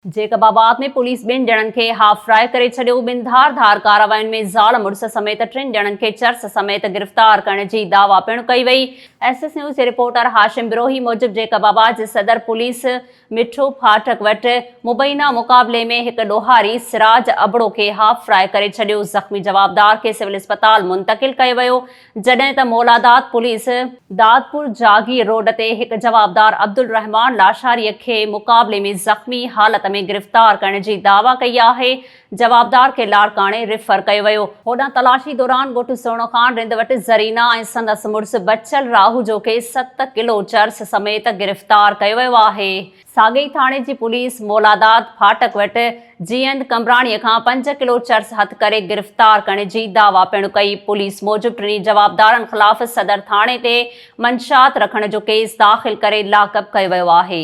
जेकबाबाद में पुलिस ॿिनि ॼणनि खे हाफ फ्राई करे छॾियो। ॿिनि धार कार्रवायुनि में ज़ाल मुड़ुस समेत 3 ॼणनि खे चर्स समेत गिरफ़्तार करण जी दावा पिणु कई वई। एसएस न्यूज़ जे रिपोर्टर हाशिम बिरोही मूजिब जेकबाबाद जे सदर पुलिस मिठो फाटक वटि मुबैना मुक़ाबले में हिकु ॾोहारी सिराज अबड़ो खे हाफ फ्राई करे छॾियो। ज़ख़्मी जवाबदार खे सिविल अस्पताल मुंतक़िल कयो वियो, जॾहिं त मौलादात पुलिस दादपुर जागीर रोड ते हिकु जवाबदार अब्दुल रहमान लाशारीअ खे मुक़ाबले में ज़ख़्मी हालत में गिरफ़्तार करण जी दावा कई आहे। जवाबदार खे लाड़काणे रिफर कयो वियो। होॾां तलाशी दौरान ॻोठु सुहिणो ख़ान रिंद वटि ज़रीना ऐं संदसि मुड़ुस बचल राहूजो खे 7 किलो चर्स समेत गिरफ़्तार कयो वियो आहे। साॻई थाणे जी पुलिस मौलादात फाटक वटि जीअंद कमराणीअ खां 5 किलो चर्स हथ करे गिरफ़्तार करण जी दावा पिणु कई। पुलिस मूजिब 3 जवाबदारनि ख़िलाफ़ सदर थाणे ते मंशात रखण जो केस दाख़िल करे लाकअप कयो वियो आहे।